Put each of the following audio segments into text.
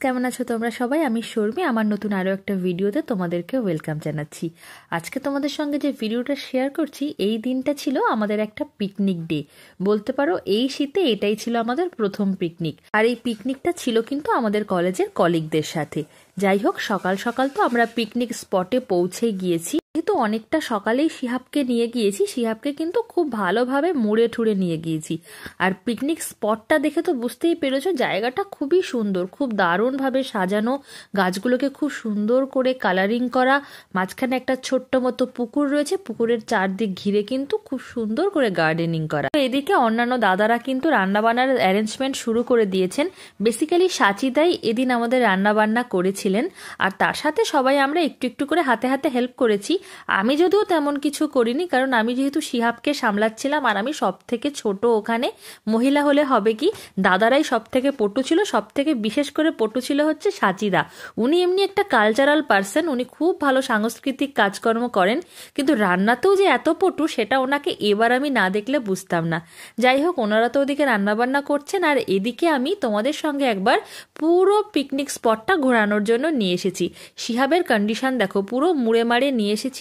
কেমন আছো তোমরা সবাই? আমি শর্মি, আমার নতুন আরও একটা ভিডিওতে তোমাদেরকে ওয়েলকাম জানাচ্ছি। আজকে তোমাদের সঙ্গে যে ভিডিওটা শেয়ার করছি, এই দিনটা ছিল আমাদের একটা পিকনিক ডে বলতে পারো। এই শীতে এটাই ছিল আমাদের প্রথম পিকনিক, আর এই পিকনিকটা ছিল কিন্তু আমাদের কলেজের কলিগদের সাথে। যাই হোক, সকাল সকাল তো আমরা পিকনিক স্পটে পৌঁছে গিয়েছি। যেহেতু অনেকটা সকালেই শিহাবকে নিয়ে গিয়েছি, শিহাবকে কিন্তু খুব ভালোভাবে মুড়ে ঠুড়ে নিয়ে গিয়েছি। আর পিকনিক স্পটটা দেখে তো বুঝতেই পেরেছো, জায়গাটা খুবই সুন্দর, খুব দারুণভাবে সাজানো, গাছগুলোকে খুব সুন্দর করে কালারিং করা, মাঝখানে একটা ছোট্ট মতো পুকুর রয়েছে, পুকুরের চারদিক ঘিরে কিন্তু খুব সুন্দর করে গার্ডেনিং করা। এদিকে অন্যান্য দাদারা কিন্তু রান্নাবান্নার অ্যারেঞ্জমেন্ট শুরু করে দিয়েছেন। বেসিক্যালি সাচিদাই এদিন আমাদের রান্নাবান্না করেছিলেন, আর তার সাথে সবাই আমরা একটু একটু করে হাতে হাতে হেল্প করেছি। আমি যদিও তেমন কিছু করিনি, কারণ আমি যেহেতু শিহাবকে সামলাচ্ছিলাম আর আমি সব থেকে ছোট ওখানে। মহিলা হলে হবে কি, দাদারাই সব থেকে পটু ছিল, সব থেকে বিশেষ করে পটু ছিল হচ্ছে সাচিদা। উনি এমনি একটা কালচারাল পার্সন, উনি খুব ভালো সাংস্কৃতিক কাজকর্ম করেন, কিন্তু রান্নাতেও যে এত পটু সেটা ওনাকে এবার আমি না দেখলে বুঝতাম না। যাই হোক, ওনারা তো ওদিকে রান্নাবান্না করছেন, আর এদিকে আমি তোমাদের সঙ্গে একবার পুরো পিকনিক স্পটটা ঘোরানোর জন্য নিয়ে এসেছি। শিহাবের কন্ডিশন দেখো, পুরো মুড়ে মারে নিয়ে এসেছি।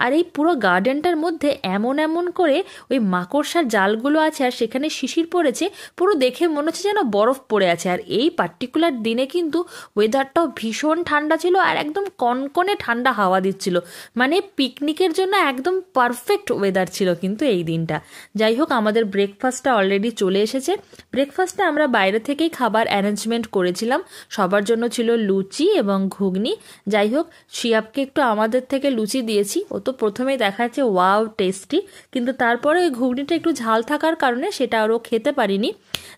আর এই পুরো গার্ডেনটার মধ্যে এমন এমন করে ওই মাকড়সার জালগুলো আছে, আর সেখানে শিশির পড়েছে, পুরো দেখে মনে হচ্ছে যেন বরফ পড়ে আছে। আর এই পার্টিকুলার দিনে কিন্তু ওয়েদারটাও ভীষণ ঠান্ডা ছিল, আর একদম কনকনে ঠান্ডা হাওয়া দিচ্ছিল। মানে পিকনিকের জন্য একদম পারফেক্ট ওয়েদার ছিল কিন্তু এই দিনটা। যাই হোক, আমাদের ব্রেকফাস্টটা অলরেডি চলে এসেছে। ব্রেকফাস্টে আমরা বাইরে থেকেই খাবার অ্যারেঞ্জমেন্ট করেছিলাম। সবার জন্য ছিল লুচি এবং ঘুগনি। যাই হোক, শিয়াবকে একটু আমাদের থেকে লুচি দিয়েছি। ও তো প্রথমেই দেখাচ্ছে ওয়াও টেস্টি, কিন্তু তারপরে ওই ঘুগনিটা একটু ঝাল থাকার কারণে সেটা আরও খেতে পারিনি।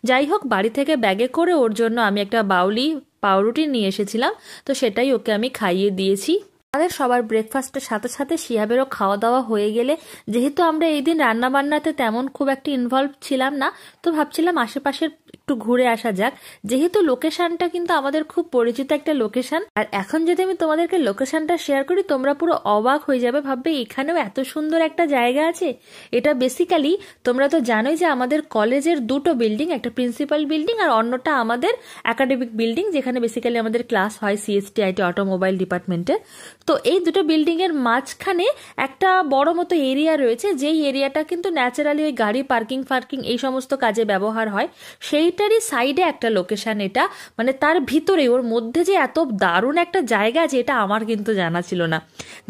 যাই হোক, বাড়ি থেকে ব্যাগে করে ওর জন্য আমি একটা বাউলি পাউরুটি নিয়ে এসেছিলাম, তো সেটাই ওকে আমি খাইয়ে দিয়েছি। আমাদের সবার ব্রেকফাস্টের সাথে সাথে শিহাবেরও খাওয়া দাওয়া হয়ে গেলে, যেহেতু আমরা এই দিন রান্নাবান্নাতে তেমন খুব একটা ইনভলভ ছিলাম না, তো ভাবছিলাম আশেপাশের একটু ঘুরে আসা যাক। যেহেতু লোকেশনটা কিন্তু আমাদের খুব পরিচিত একটা লোকেশন, আর এখন যদি আমি তোমাদেরকে লোকেশনটা শেয়ার করি, তোমরা পুরো অবাক হয়ে যাবে, ভাববে এখানেও এত সুন্দর একটা জায়গা আছে। এটা বেসিক্যালি তোমরা তো জানোই যে আমাদের কলেজের দুটো বিল্ডিং, একটা প্রিন্সিপাল বিল্ডিং আর অন্যটা আমাদের একাডেমিক বিল্ডিং, যেখানে বেসিক্যালি আমাদের ক্লাস হয় সিএসটিআইটি অটোমোবাইল ডিপার্টমেন্টের। তো এই দুটো বিল্ডিং এর মাঝখানে একটা বড় মতো এরিয়া রয়েছে, যেই এরিয়াটা কিন্তু ন্যাচারালি ওই গাড়ি পার্কিং এই সমস্ত কাজে ব্যবহার হয়। সেইটারই সাইডে একটা লোকেশন এটা, মানে তার ভিতরে ওর মধ্যে যে এত দারুণ একটা জায়গা আছে, এটা আমার কিন্তু জানা ছিল না।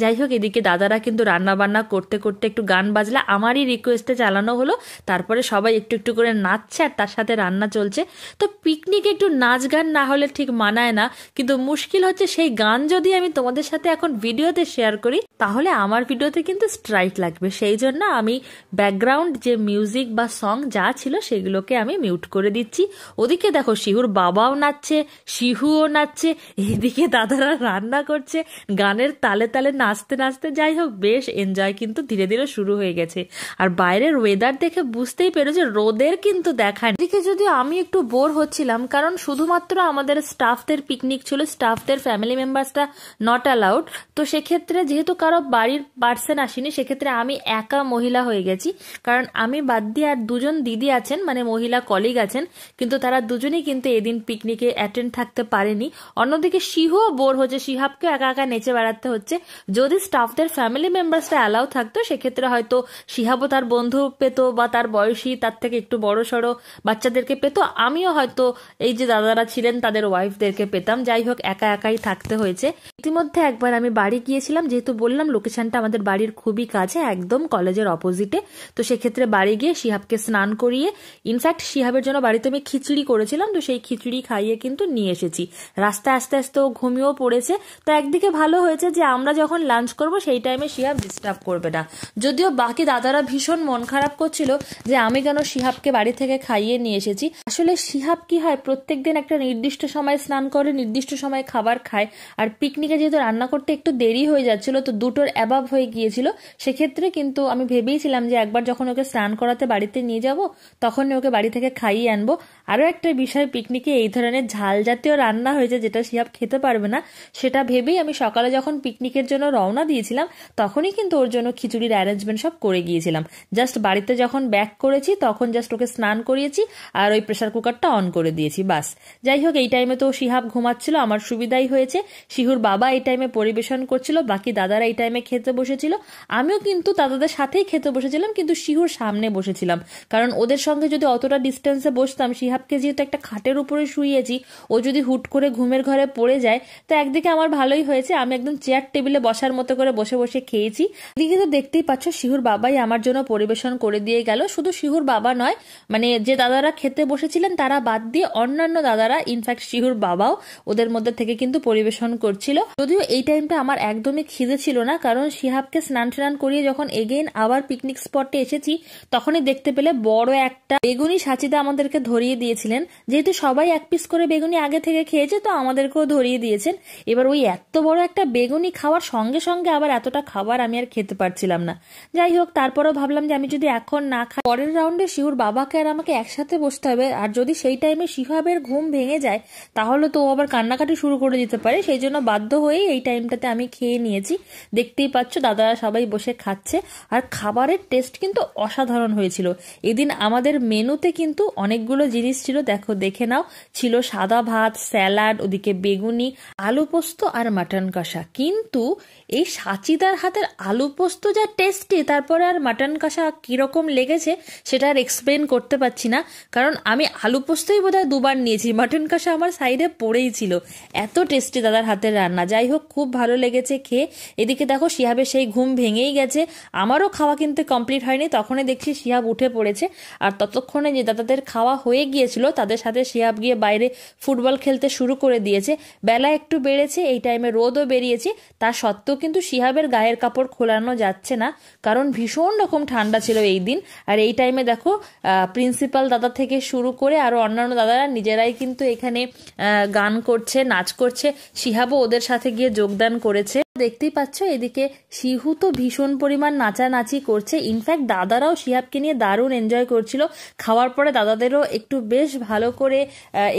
যাই হোক, এদিকে দাদারা কিন্তু রান্না বান্না করতে করতে একটু গান বাজলা আমারই রিকোয়েস্টে চালানো হলো। তারপরে সবাই একটু একটু করে নাচছে, আর তার সাথে রান্না চলছে। তো পিকনিকে একটু নাচ গান না হলে ঠিক মানায় না, কিন্তু মুশকিল হচ্ছে সেই গান যদি আমি তোমাদের সাথে এখন ভিডিওতে শেয়ার করি, তাহলে আমার ভিডিওতে কিন্তু স্ট্রাইক লাগবে। সেই জন্য আমি ব্যাকগ্রাউন্ড যে মিউজিক বা সং যা ছিল সেগুলোকে আমি মিউট করে দিচ্ছি। ওদিকে দেখো, শিহুর বাবাও নাচছে, শিহুও নাচছে, এদিকে দাদারা রান্না করছে, গানের তালে তালে নাচতে নাচতে। যাই হোক, বেশ এনজয় কিন্তু ধীরে ধীরে শুরু হয়ে গেছে। আর বাইরের ওয়েদার দেখে বুঝতেই পেরে যে রোদের কিন্তু দেখা নেই। এদিকে যদিও আমি একটু বোর হচ্ছিলাম, কারণ শুধুমাত্র আমাদের স্টাফদের পিকনিক ছিল, স্টাফদের ফ্যামিলি মেম্বার্সটা নট অ্যালাউড। তো সেক্ষেত্রে যেহেতু কারো বাড়ির পার্সন আসেনি, সেক্ষেত্রে আমি একা মহিলা হয়ে গেছি। কারণ আমি বাদ দিয়ে আর দুজন দিদি আছেন, মানে মহিলা কলিগ আছেন, কিন্তু তারা দুজনেই কিন্তু এদিন পিকনিকে অ্যাটেন্ড থাকতে পারেনি। অন্যদিকে শিহুও বোর হচ্ছে, শিহাবকে একা একা নেচে বেড়াতে হচ্ছে। যদি স্টাফদের ফ্যামিলি মেম্বার্সটা অ্যালাউ থাকতো, সেক্ষেত্রে হয়তো শিহাবও তার বন্ধু পেতো, বা তার বয়সী তার থেকে একটু বড় সড়ো বাচ্চাদেরকে পেতো, আমিও হয়তো এই যে দাদারা ছিলেন তাদের ওয়াইফদেরকে পেতাম। যাই হোক, একা একাই থাকতে হয়েছে। ইতিমধ্যে একবার আমি বাড়ি গিয়েছিলাম, যেহেতু বললাম লোকেশনটা আমাদের বাড়ির খুবই কাছে, একদম কলেজের অপোজিটে। তো সেক্ষেত্রে বাড়ি গিয়ে শিহাবকে স্নান করিয়ে, ইনফ্যাক্ট শিহাবের জন্য বাড়িতে আমি খিচুড়ি করেছিলাম, তো সেই খিচুড়ি খাইয়ে কিন্তু নিয়ে এসেছি। রাস্তায় আস্তে আস্তে ও ঘুমিয়েও পড়েছে। তো একদিকে ভালো হয়েছে যে আমরা যখন লাঞ্চ করব সেই টাইমে শিহাব ডিস্টার্ব করবে না। যদিও বাকি দাদারা ভীষণ মন খারাপ করছিল যে আমি কেন শিহাবকে বাড়ি থেকে খাইয়ে নিয়ে এসেছি। আসলে শিহাব কি হয়, প্রত্যেকদিন একটা নির্দিষ্ট সময় স্নান করে, নির্দিষ্ট সময় খাবার খায়। আর পিকনিকে যেহেতু রান্না করতে একটু দেরি হয়ে যাচ্ছিল, তো দুটোর অ্যাবাভ হয়ে গিয়েছিল। সেক্ষেত্রে কিন্তু আমি ভেবেইছিলাম যে একবার যখন ওকে স্নান করাতে বাড়িতে নিয়ে যাব, তখন ওকে বাড়ি থেকে খাইয়ে আনবো। জানবো আরও একটা বিষয়, পিকনিকে এই ধরনের ঝাল জাতীয় রান্না হয়েছে যেটা শিহাব খেতে পারবে না, সেটা ভেবেই আমি সকালে যখন পিকনিকের জন্য রওনা দিয়েছিলাম তখনই কিন্তু ওর জন্য খিচুড়ির অ্যারেঞ্জমেন্ট সব করে গিয়েছিলাম। জাস্ট বাড়িতে যখন ব্যাক করেছি তখন জাস্ট ওকে স্নান করিয়েছি আর ওই প্রেশার কুকারটা অন করে দিয়েছি, বাস। যাই হোক, এই টাইমে তো শিহাব ঘুমাচ্ছিল, আমার সুবিধাই হয়েছে। শিহুর বাবা এই টাইমে পরিবেশন করছিল, বাকি দাদারা এই টাইমে খেতে বসেছিল। আমিও কিন্তু দাদাদের সাথেই খেতে বসেছিলাম, কিন্তু শিহুর সামনে বসেছিলাম, কারণ ওদের সঙ্গে যদি অতটা ডিস্টেন্সে বসতাম, শিহাবকে যেহেতু একটা খাটের উপরে শুইয়েছি, ও যদি হুট করে ঘুমের ঘরে পড়ে যায়, তো একদিকে আমার ভালোই হয়েছে, আমি একদম চেয়ার টেবিলে বসার মতো করে বসে বসে খেয়েছি। এদিকে তো দেখতেই পাচ্ছ শিহুর বাবাই আমার জন্য পরিবেশন করে দিয়ে গেল। শুধু শিহুর বাবা নয়, মানে যে দাদারা খেতে বসেছিলেন তারা বাদ দিয়ে অন্যান্য দাদারা, ইনফ্যাক্ট শিহুর বাবাও ওদের মধ্যে থেকে কিন্তু পরিবেশন করছিল। যদিও এই টাইমটা আমার একদমই খিদে ছিল না, কারণ শিহাবকে স্নান টান করিয়ে যখন এগেইন আবার পিকনিক স্পটে এসেছি তখনই দেখতে পেলে বড় একটা বেগুনি সাচিদা আমাদেরকে ধরিয়ে দিয়েছিলেন। যেহেতু সবাই এক পিস করে বেগুনি আগে থেকে খেয়েছে, তো আমাদেরকেও ধরিয়ে দিয়েছেন। এবার ওই এত বড় একটা বেগুনি খাওয়ার সঙ্গে সঙ্গে আবার এতটা খাবার আমি আর খেতে পারছিলাম না। যাই হোক, তারপরেও ভাবলাম যে আমি যদি এখন না খাই, পরের রাউন্ডে শিহুর বাবাকে আর আমাকে একসাথে বসতে হবে, আর যদি সেই টাইমে শিহাবের ঘুম ভেঙে যায় তাহলে তো ও আবার কান্নাকাটি শুরু করে দিতে পারে। সেই জন্য বাধ্য হয়েই এই টাইমটাতে আমি খেয়ে নিয়েছি। দেখতেই পাচ্ছ দাদারা সবাই বসে খাচ্ছে, আর খাবারের টেস্ট কিন্তু অসাধারণ হয়েছিল। এদিন আমাদের মেনুতে কিন্তু অনেকগুলো জিনিস ছিল, দেখো দেখে নাও। ছিল সাদা ভাত, স্যালাড, ওদিকে বেগুনি, আলু পোস্ত আর মাটন কষা। কিন্তু এই সাচিদার হাতের আলু পোস্ত যা টেস্টি, তারপরে আর মাটন কষা কিরকম লেগেছে সেটা আর এক্সপ্লেন করতে পারছি না, কারণ আমি আলু পোস্তই বোধহয় দুবার নিয়েছি, মাটন কষা আমার সাইডে পড়েই ছিল। এত টেস্টি দাদার হাতের রান্না। যাই হোক, খুব ভালো লেগেছে খেয়ে। এদিকে দেখো শিহাবের সেই ঘুম ভেঙেই গেছে, আমারও খাওয়া কিন্তু কমপ্লিট হয়নি, তখনই দেখছি শিহাব উঠে পড়েছে। আর ততক্ষণে যে দাদাদের খাওয়া হয়ে গিয়েছিল তাদের সাথে শিহাব গিয়ে বাইরে ফুটবল খেলতে শুরু করে দিয়েছে। বেলা একটু বেড়েছে, এই টাইমে রোদও বেরিয়েছে, তা সত্ত্বেও কিন্তু শিহাবের গায়ের কাপড় খোলানো যাচ্ছে না, কারণ ভীষণ রকম ঠান্ডা ছিল এই দিন। আর এই টাইমে দেখো প্রিন্সিপাল দাদা থেকে শুরু করে আরো অন্যান্য দাদারা নিজেরাই কিন্তু এখানে গান করছে, নাচ করছে। শিহাবও ওদের সাথে গিয়ে যোগদান করেছে। দেখতেই পাচ্ছ এদিকে শিহু তো ভীষণ পরিমাণ নাচানাচি করছে। ইনফ্যাক্ট দাদারাও শিহাবকে নিয়ে দারুণ এনজয় করছিল। খাওয়ার পরে দাদাদেরও একটু বেশ ভালো করে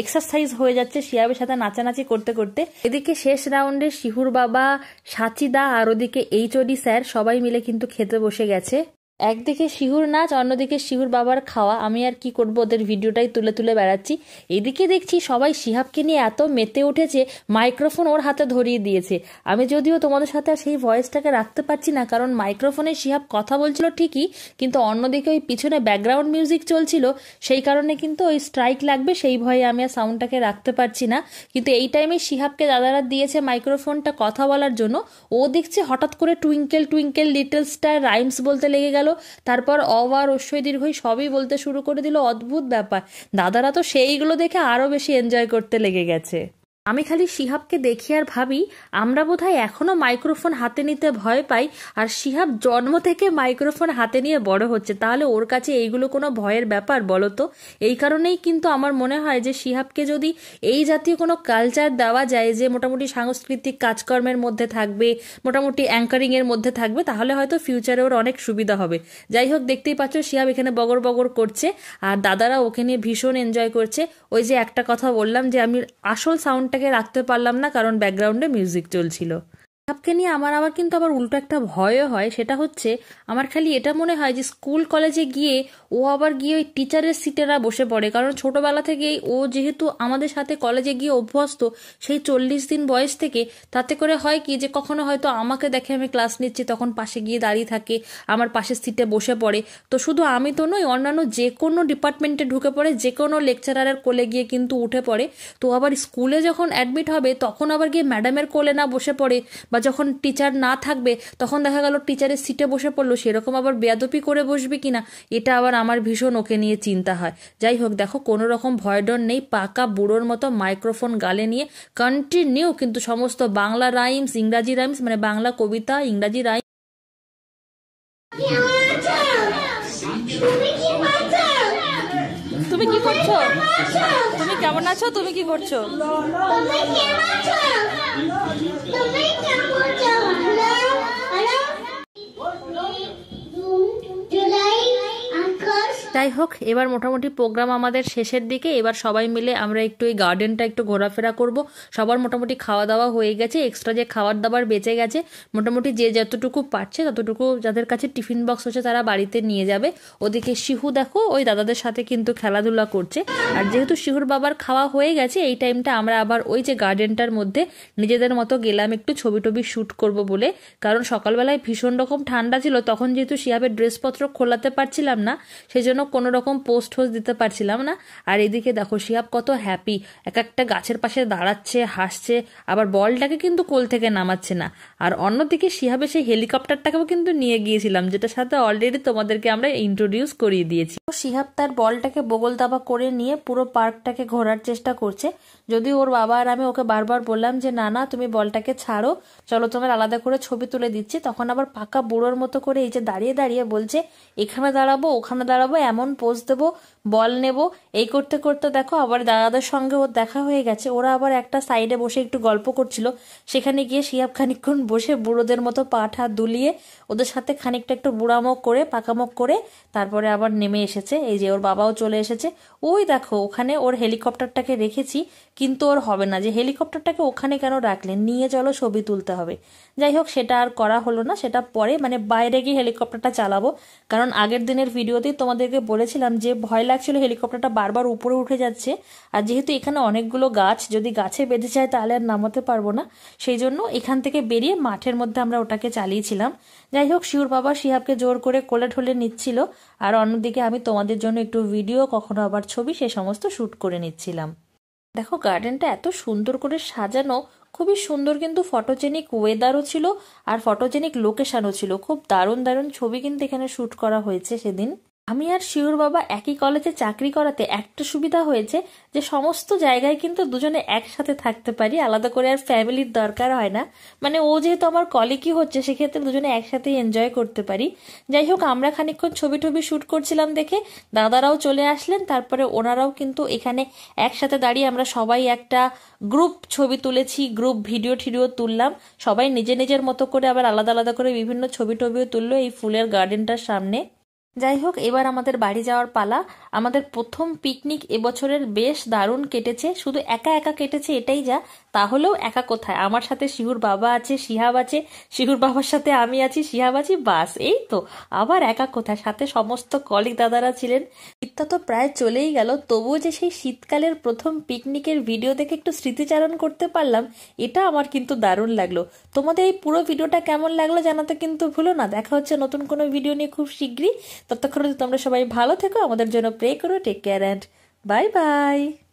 এক্সারসাইজ হয়ে যাচ্ছে শিহাবের সাথে নাচানাচি করতে করতে। এদিকে শেষ রাউন্ডে শিহুর বাবা, সাচিদা আর ওদিকে এইচওডি স্যার সবাই মিলে কিন্তু খেতে বসে গেছে। একদিকে শিহুর নাচ, অন্যদিকে শিহুর বাবার খাওয়া। আমি আর কি করব, ওদের ভিডিওটাই তুলে তুলে বেড়াচ্ছি। এদিকে দেখছি সবাই শিহাবকে নিয়ে এত মেতে উঠেছে, মাইক্রোফোন ওর হাতে ধরিয়ে দিয়েছে। আমি যদিও তোমাদের সাথে আর সেই ভয়েসটাকে রাখতে পারছি না, কারণ মাইক্রোফোনে শিহাব কথা বলছিল ঠিকই, কিন্তু অন্যদিকে ওই পিছনে ব্যাকগ্রাউন্ড মিউজিক চলছিল, সেই কারণে কিন্তু ওই স্ট্রাইক লাগবে সেই ভয়ে আমি আর সাউন্ডটাকে রাখতে পারছি না। কিন্তু এই টাইমে শিহাবকে দাদারা দিয়েছে মাইক্রোফোনটা কথা বলার জন্য। ও দেখছে হঠাৎ করে twinkle twinkle little star rhymes বলতে লেগে গেল, তারপর অবার অশ্বই দীর্ঘই সবই বলতে শুরু করে দিল। অদ্ভুত ব্যাপার, দাদারা তো সেইগুলো দেখে আরো বেশি এনজয় করতে লেগে গেছে। আমি খালি শিহাবকে দেখি আর ভাবি আমরা বোধহয় এখনো মাইক্রোফোন হাতে নিতে ভয় পাই, আর শিহাব জন্ম থেকে মাইক্রোফোন হাতে নিয়ে বড় হচ্ছে, তাহলে ওর কাছে এইগুলো কোনো ভয়ের ব্যাপার বলো তো? এই কারণেই কিন্তু আমার মনে হয় যে শিহাবকে যদি এই জাতীয় কোনো কালচার দেওয়া যায়, যে মোটামুটি সাংস্কৃতিক কাজকর্মের মধ্যে থাকবে, মোটামুটি অ্যাঙ্কারিং এর মধ্যে থাকবে, তাহলে হয়তো ফিউচারে ওর অনেক সুবিধা হবে। যাই হোক, দেখতেই পাচ্ছ শিহাব এখানে বগর বগর করছে, আর দাদারা ওকে নিয়ে ভীষণ এনজয় করছে। ওই যে একটা কথা বললাম যে আমি আসল সাউন্ডটাকে রাখতে পারলাম না, কারণ ব্যাকগ্রাউন্ডে মিউজিক চলছিল। শিহাবকে নিয়ে আবার কিন্তু উল্টো একটা ভয়ও হয়, সেটা হচ্ছে আমার খালি এটা মনে হয় যে স্কুল কলেজে গিয়ে ও আবার গিয়ে ওই টিচারের সিটে না বসে পড়ে, কারণ ছোটবেলা থেকেই ও যেহেতু আমাদের সাথে কলেজে গিয়ে অভ্যস্ত সেই 40 দিন বয়স থেকে, তাতে করে হয় কি যে কখনো হয়তো আমাকে দেখে আমি ক্লাস নিচ্ছি তখন পাশে গিয়ে দাঁড়িয়ে থাকে, আমার পাশের সিটে বসে পড়ে। তো শুধু আমি তো নই, অন্যান্য যে কোনো ডিপার্টমেন্টে ঢুকে পড়ে, যে কোনো লেকচারারের কোলে গিয়ে কিন্তু উঠে পড়ে। তো আবার স্কুলে যখন অ্যাডমিট হবে তখন আবার গিয়ে ম্যাডামের কোলে না বসে পড়ে, বা যখন টিচার না থাকবে তখন দেখা গেল টিচারের সিটে বসে পড়লো, সেরকম আবার বেয়াদপি করে বসবে কিনা, এটা আবার আমার ভীষণ ওকে নিয়ে চিন্তা হয়। যাই হোক, দেখো কোনো রকম ভয় ডর নেই, পাকা বুড়োর মতো মাইক্রোফোন গালে নিয়ে কন্টিনিউ কিন্তু সমস্ত বাংলা রাইমস, ইংরাজি রাইমস, মানে বাংলা কবিতা, ইংরাজি রাইম। তুমি কি করছো? তুমি কেমন আছো? তুমি কি করছো? যাই যাই হোক, এবার মোটামুটি প্রোগ্রাম আমাদের শেষের দিকে। এবার সবাই মিলে আমরা একটু এই গার্ডেনটা একটু ঘোরাফেরা করব। সবার মোটামুটি খাওয়া দাওয়া হয়ে গেছে, এক্সট্রা যে খাবার দাবার বেঁচে গেছে মোটামুটি যে যতটুকু পারছে ততটুকু, যাদের কাছে টিফিন বক্স হচ্ছে তারা বাড়িতে নিয়ে যাবে। ওদিকে শিহু দেখো ওই দাদাদের সাথে কিন্তু খেলাধুলা করছে। আর যেহেতু শিহুর বাবার খাওয়া হয়ে গেছে, এই টাইমটা আমরা আবার ওই যে গার্ডেনটার মধ্যে নিজেদের মতো গেলাম একটু ছবি টবি শ্যুট করব বলে। কারণ সকালবেলায় ভীষণ রকম ঠান্ডা ছিল, তখন যেহেতু শিহাবের ড্রেসপত্র খোলাতে পারছিলাম না, সেই জন্য কোনো রকম পোস্ট দিতে পারছিলাম না। আর এদিকে দেখো শিহাব কত হ্যাপি, এক একটা গাছের পাশে দাঁড়াচ্ছে, হাসছে, আবার বলটাকে কিন্তু কোল থেকে নামাচ্ছে না। আর অন্যদিকে শিহাবের সেই হেলিকপ্টারটাকেও কিন্তু নিয়ে গিয়েছিলাম, যেটার সাথে অলরেডি তোমাদেরকে আমরা ইন্ট্রোডিউস করিয়ে দিয়েছি। শিহাব তার বলটাকে বগল দাবা করে নিয়ে পুরো পার্কটাকে ঘোরার চেষ্টা করছে। যদি ওর বাবা আর আমি ওকে বারবার বললাম যে না না তুমি বলটাকে ছাড়ো, চলো তোমার আলাদা করে ছবি তুলে দিচ্ছি, তখন আবার পাকা বুড়োর মতো করে এই যে দাঁড়িয়ে দাঁড়িয়ে বলছে এখানে দাঁড়াবো ওখানে দাঁড়াবো, এমন পোজ দেবো, বল নেব। এই করতে করতে দেখো আবার দাদাদের সঙ্গে ওর দেখা হয়ে গেছে। ওরা আবার একটা সাইডে বসে একটু গল্প করছিল, সেখানে গিয়ে শিহাব খানিকক্ষণ বসে বুড়োদের মতো পা ঠা দুলিয়ে ওদের সাথে খানিকটা একটু বুড়ামুখ করে পাকামুখ করে তারপরে আবার নেমে এসেছে। এই যে ওর বাবাও চলে এসেছে। ওই দেখো ওখানে ওর হেলিকপ্টারটাকে রেখেছি, কিন্তু ওর হবে না যে হেলিকপ্টারটাকে ওখানে কেন রাখলেন, নিয়ে চলো ছবি তুলতে হবে। যাই হোক সেটা আর করা হলো না, সেটা পরে মানে বাইরে গিয়ে হেলিকপ্টারটা চালাবো। কারণ আগের দিনের ভিডিওতেই তোমাদেরকে বলেছিলাম যে ভয় লাগছিল হেলিকপ্টারটা বারবার উপরে উঠে যাচ্ছে। আর যেহেতু এখানে অনেকগুলো গাছ, যদি গাছে বেঁধে যায় তাহলে আর নামাতে পারবো না, সেই জন্য এখান থেকে বেরিয়ে মাঠের মধ্যে আমরা ওটাকে চালিয়েছিলাম। যাই হোক শিউর বাবা শিহাবকে জোর করে কোলে ঠোলে নিচ্ছিল, আর অন্যদিকে আমি তোমাদের জন্য একটু ভিডিও কখনো আবার ছবি সে সমস্ত শ্যুট করে নিচ্ছিলাম। দেখো গার্ডেনটা এত সুন্দর করে সাজানো, খুবই সুন্দর, কিন্তু ফটোজেনিক ওয়েদারও ছিল আর ফটোজেনিক লোকেশনও ছিল। খুব দারুণ দারুণ ছবি কিন্তু এখানে শ্যুট করা হয়েছে সেদিন। আমি আর শিউর বাবা একই কলেজে চাকরি করাতে একটা সুবিধা হয়েছে যে সমস্ত জায়গায় কিন্তু দুজনে একসাথে থাকতে পারি, আলাদা করে আর ফ্যামিলির দরকার হয় না। মানে ও যেহেতু আমার কলিগই হচ্ছে, সেক্ষেত্রে দুজনে একসাথেই এনজয় করতে পারি। যাই হোক আমরা খানিকক্ষণ ছবি টবি শ্যুট করছিলাম দেখে দাদারাও চলে আসলেন, তারপরে ওনারাও কিন্তু এখানে একসাথে দাঁড়িয়ে আমরা সবাই একটা গ্রুপ ছবি তুলেছি, গ্রুপ ভিডিও টিডিও তুললাম। সবাই নিজে নিজের মতো করে আবার আলাদা আলাদা করে বিভিন্ন ছবি টবিও তুললো এই ফুলের গার্ডেনটার সামনে। যাই হোক এবার আমাদের বাড়ি যাওয়ার পালা। আমাদের প্রথম পিকনিক এবছরের বেশ দারুণ কেটেছে, শুধু একা একা কেটেছে এটাই যা, তাহলেও একা কোথায়, আমার সাথে শিহুর বাবা আছে, শিহাব আছে, শিহুর বাবার সাথে আমি আছি, শিহাব আছি, বাস এই তো। আবার একা কোথায়, সাথে সমস্ত কলিগ দাদারা ছিলেন। শীতটা তো প্রায় চলেই গেল, তবুও যে সেই শীতকালের প্রথম পিকনিকের ভিডিও দেখে একটু স্মৃতিচারণ করতে পারলাম, এটা আমার কিন্তু দারুণ লাগলো। তোমাদের এই পুরো ভিডিওটা কেমন লাগলো জানাতে কিন্তু ভুলো না। দেখা হচ্ছে নতুন কোনো ভিডিও নিয়ে খুব শীঘ্রই। ততক্ষণ তোমরা সবাই ভালো থেকো, আমাদের জন্য প্রে করো। Take care and bye by.